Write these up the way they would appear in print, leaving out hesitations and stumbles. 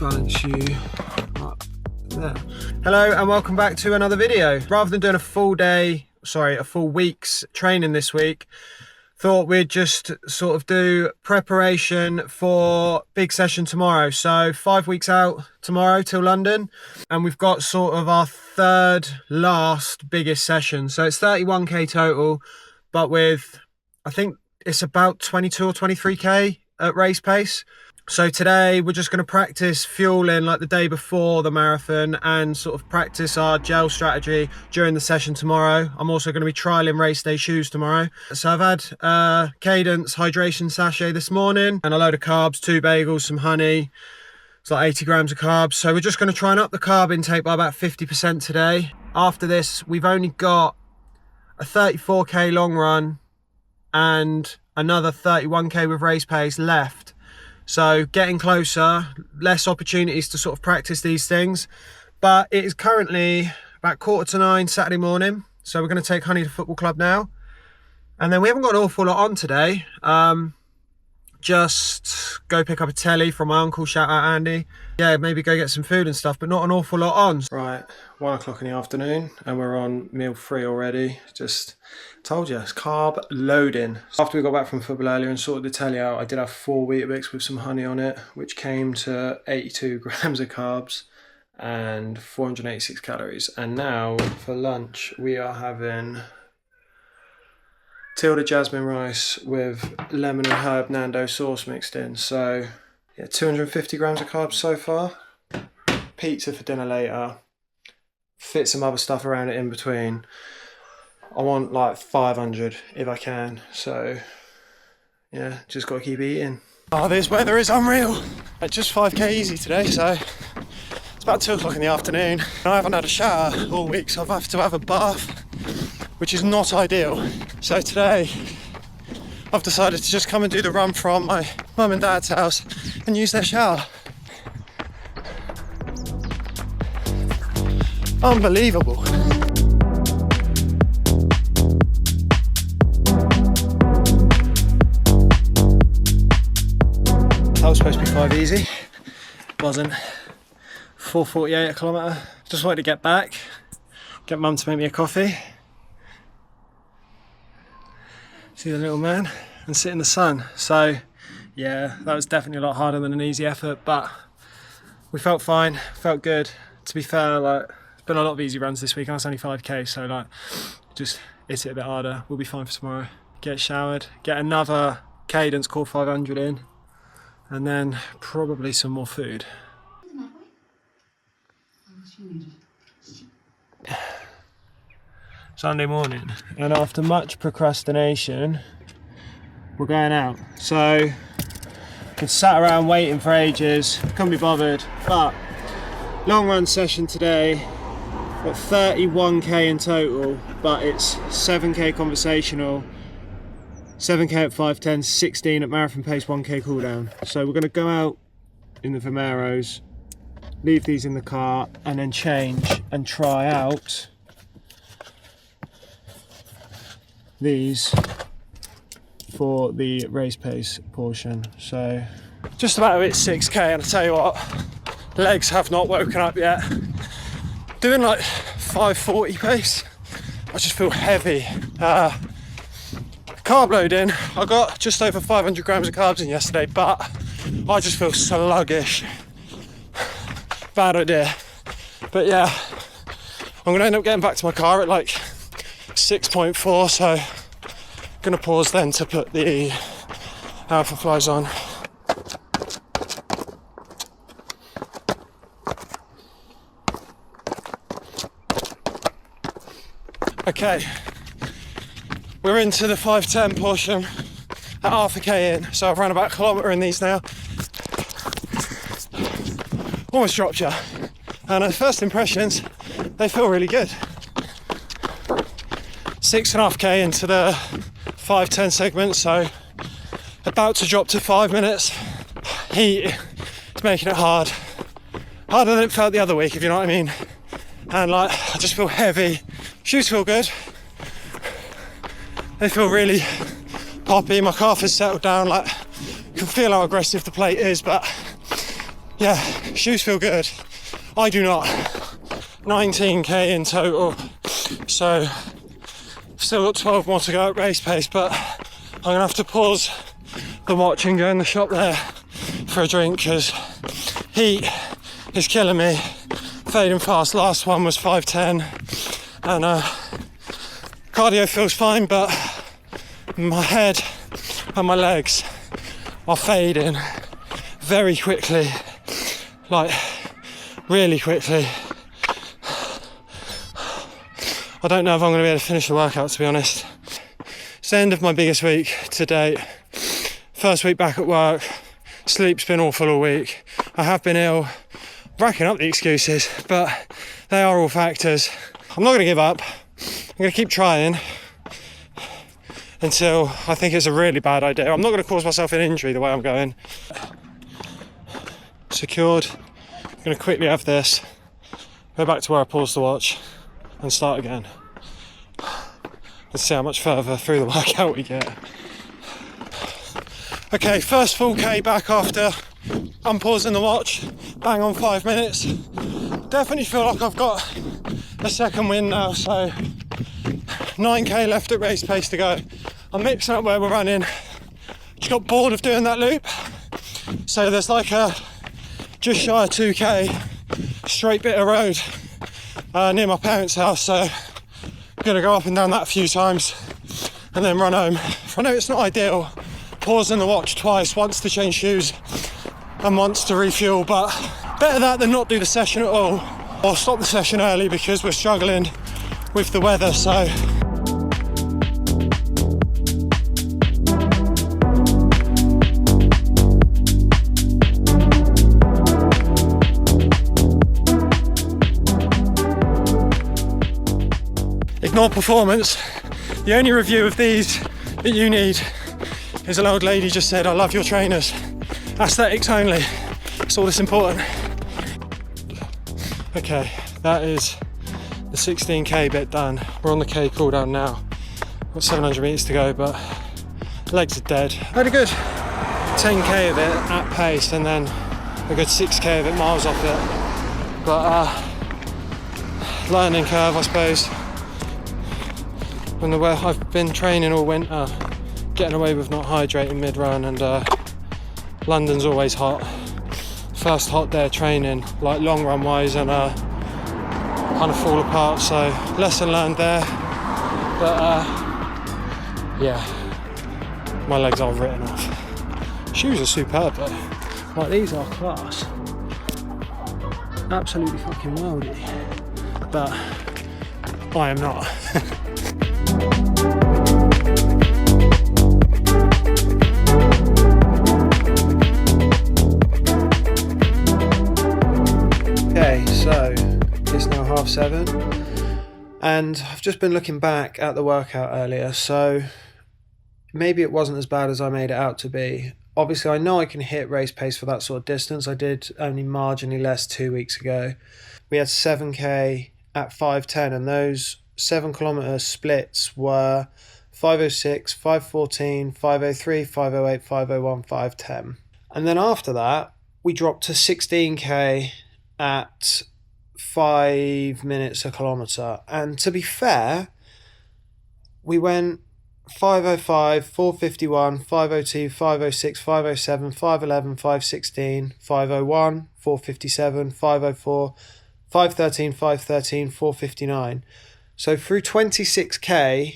balance you up there. Hello and welcome back to another video. Rather than doing a full week's training this week, thought we'd just sort of do preparation for big session tomorrow. So 5 weeks out tomorrow till London, and we've got sort of our third last biggest session. So it's 31k total, but with, I think it's about 22 or 23k at race pace. So today we're just going to practice fueling like the day before the marathon and sort of practice our gel strategy during the session tomorrow. I'm also going to be trialing race day shoes tomorrow. So I've had Cadence hydration sachet this morning and a load of carbs, 2 bagels, some honey. It's like 80 grams of carbs. So we're just going to try and up the carb intake by about 50% today. After this, we've only got a 34k long run and another 31k with race pace left. So getting closer, less opportunities to sort of practice these things. But it is currently about 8:45 Saturday morning. So we're going to take Honey to football club now. And then we haven't got an awful lot on today. Just go pick up a telly from my uncle, shout out Andy. Yeah, maybe go get some food and stuff, but not an awful lot on. Right, 1 o'clock in the afternoon and we're on meal 3 already. Just told you, it's carb loading. After we got back from football earlier and sorted the telly out, I did have 4 Weetabix with some honey on it, which came to 82 grams of carbs and 486 calories. And now for lunch, we are having Tilda jasmine rice with lemon and herb Nando sauce mixed in. So yeah, 250 grams of carbs so far. Pizza for dinner later. Fit some other stuff around it in between. I want like 500 if I can. So yeah, just got to keep eating. Oh, this weather is unreal. It's just 5k easy today, so it's about 2 o'clock in the afternoon. I haven't had a shower all week, so I've had to have a bath, which is not ideal. So today I've decided to just come and do the run from my mum and dad's house and use their shower. Unbelievable. That was supposed to be 5 easy. Wasn't. 4:48 a kilometre. Just wanted to get back, get mum to make me a coffee, see the little man and sit in the sun. So yeah, that was definitely a lot harder than an easy effort, but we felt fine, felt good. To be fair, like, it's been a lot of easy runs this week and it's only 5k, so like, just hit it a bit harder. We'll be fine for tomorrow. Get showered, get another Cadence Core 500 in, and then probably some more food. Sunday morning, and after much procrastination, we're going out. So been sat around waiting for ages, couldn't be bothered, but long run session today. Got 31k in total, but it's 7k conversational, 7k at 5:10, 16 at marathon pace, 1k cool down. So we're going to go out in the Vomeros, leave these in the car, and then change and try out these for the race pace portion. So just about to hit 6k, and I tell you what, legs have not woken up yet. Doing like 5:40 pace, I just feel heavy. Carb loading, I got just over 500 grams of carbs in yesterday, but I just feel sluggish. Bad idea. But yeah, I'm gonna end up getting back to my car at like 6.4, so I'm gonna pause then to put the Alphaflys on. Okay, we're into the 5:10 portion at half a k in, so I've run about a kilometre in these now. Almost dropped you, and first impressions, they feel really good. 6.5k into the 5:10 segment, so about to drop to 5 minutes. Heat is making it hard, harder than it felt the other week, if you know what I mean. And like, I just feel heavy. Shoes feel good. They feel really poppy. My calf has settled down. Like, you can feel how aggressive the plate is, but yeah, shoes feel good. I do not. 19k in total, so still got 12 more to go at race pace, but I'm gonna have to pause the watch and go in the shop there for a drink because heat is killing me. Fading fast. Last one was 5:10, and cardio feels fine, but my head and my legs are fading very quickly, like really quickly. I don't know if I'm going to be able to finish the workout, to be honest. It's the end of my biggest week to date. First week back at work. Sleep's been awful all week. I have been ill. Racking up the excuses, but they are all factors. I'm not going to give up. I'm going to keep trying until I think it's a really bad idea. I'm not going to cause myself an injury the way I'm going. Secured. I'm going to quickly have this, go back to where I paused the watch and start again. Let's see how much further through the workout we get. Okay, first full K back after unpausing the watch, bang on 5 minutes. Definitely feel like I've got a second win now, so 9k left at race pace to go. I'm mixing up where we're running. Just got bored of doing that loop, so there's like a just shy of 2k straight bit of road near my parents' house, so I'm gonna go up and down that a few times and then run home. I know it's not ideal, pausing the watch twice, once to change shoes and once to refuel, but better that than not do the session at all, or stop the session early because we're struggling with the weather. So ignore performance. The only review of these that you need is an old lady just said, "I love your trainers." Aesthetics only. That's all that's important. Okay, that is the 16k bit done. We're on the K cool down now. Got 700 meters to go, but legs are dead. Had a good 10k of it at pace, and then a good 6k of it miles off it. But learning curve, I suppose. When I've been training all winter, getting away with not hydrating mid-run, and London's always hot. First hot day of training, like long run wise, and kind of fall apart, so lesson learned there. But yeah, my legs are written off. Shoes are superb though. Like, these are class. Absolutely fucking worldy. But I am not. Okay, so it's now 7:30, and I've just been looking back at the workout earlier, so maybe it wasn't as bad as I made it out to be. Obviously, I know I can hit race pace for that sort of distance. I did only marginally less 2 weeks ago. We had 7k at 5:10, and those 7 kilometre splits were 5:06, 5:14, 5:03, 5:08, 5:01, 5:10. And then after that, we dropped to 16k at 5 minutes a kilometre. And to be fair, we went 5:05, 4:51, 5:02, 5:06, 5:07, 5:11, 5:16, 5:01, 4:57, 5:04, 5:13, 5:13, 4:59. So through 26k,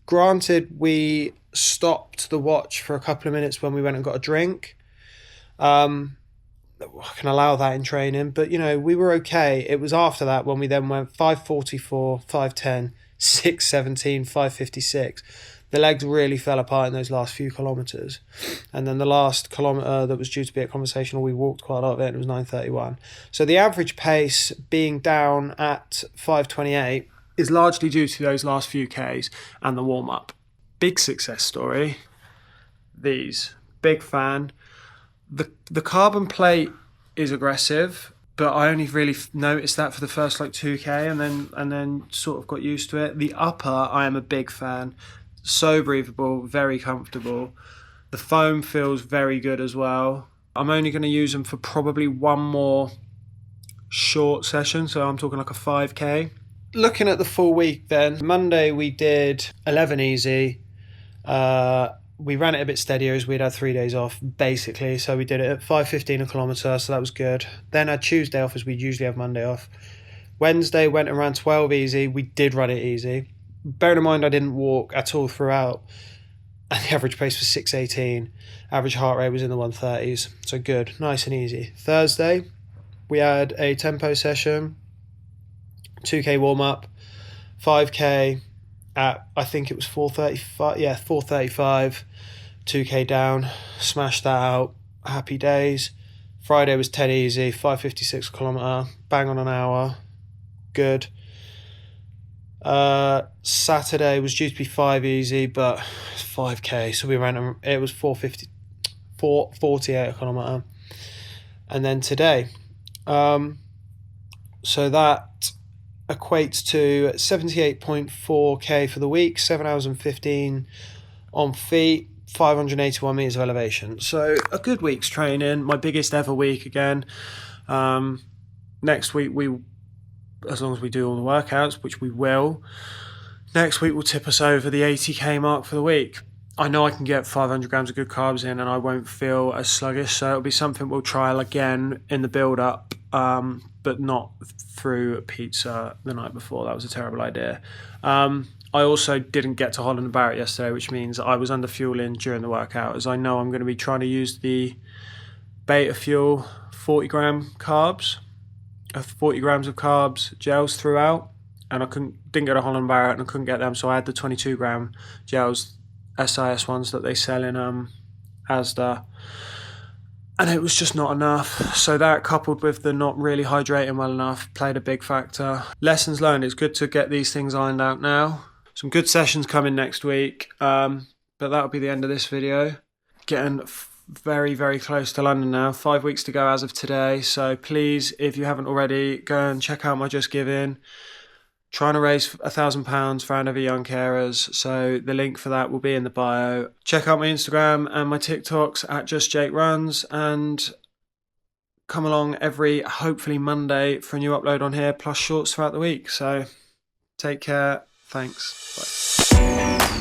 granted we stopped the watch for a couple of minutes when we went and got a drink. I can allow that in training, but you know, we were okay. It was after that when we then went 5:44, 5:10, 6:17, 5:56. The legs really fell apart in those last few kilometres. And then the last kilometre that was due to be a conversational, we walked quite a lot of it, and it was 9:31. So the average pace being down at 5:28 is largely due to those last few Ks and the warm-up. Big success story. These. Big fan. The carbon plate is aggressive, but I only really noticed that for the first like 2k, and then sort of got used to it. The upper, I am a big fan. So breathable, very comfortable. The foam feels very good as well. I'm only going to use them for probably one more short session, so I'm talking like a 5k. Looking at the full week then, Monday we did 11 easy. We ran it a bit steadier as we'd had 3 days off basically, so we did it at 5:15 a kilometre, so that was good. Then had Tuesday off as we usually have Monday off. Wednesday went around 12 easy. We did run it easy. Bearing in mind I didn't walk at all throughout, and the average pace was 6:18. Average heart rate was in the 130s, so good, nice and easy. Thursday we had a tempo session, 2k warm up, 5k at, I think it was 4:35. Yeah, 4:35. 2k down, smashed that out. Happy days. Friday was 10 easy, 5:56 a kilometre, bang on an hour, good. Saturday was due to be 5 easy, but 5k, so we ran, it was 4:48 a kilometre. And then today, so that equates to 78.4k for the week, 7 hours and 15 on feet, 581 meters of elevation. So a good week's training, my biggest ever week again. Next week, as long as we do all the workouts, which we will, next week will tip us over the 80k mark for the week. I know I can get 500 grams of good carbs in and I won't feel as sluggish, so it'll be something we'll trial again in the build-up, but not through pizza the night before. That was a terrible idea. I also didn't get to Holland and Barrett yesterday, which means I was under fueling during the workout, as I know I'm going to be trying to use the Beta Fuel 40 grams of carbs gels throughout, and I didn't get a Holland and Barrett and I couldn't get them, so I had the 22 gram gels, SIS ones that they sell in Asda, and it was just not enough. So that, coupled with the not really hydrating well enough, played a big factor. Lessons learned, it's good to get these things ironed out now. Some good sessions coming next week, but that'll be the end of this video. Getting very, very close to London now. 5 weeks to go as of today, so please, if you haven't already, go and check out my Just Giving. Trying to raise £1,000 for Another Young Carers, so the link for that will be in the bio. Check out my Instagram and my TikToks at Just Jake Runs, and come along every, hopefully, Monday for a new upload on here, plus shorts throughout the week. So take care, thanks, bye.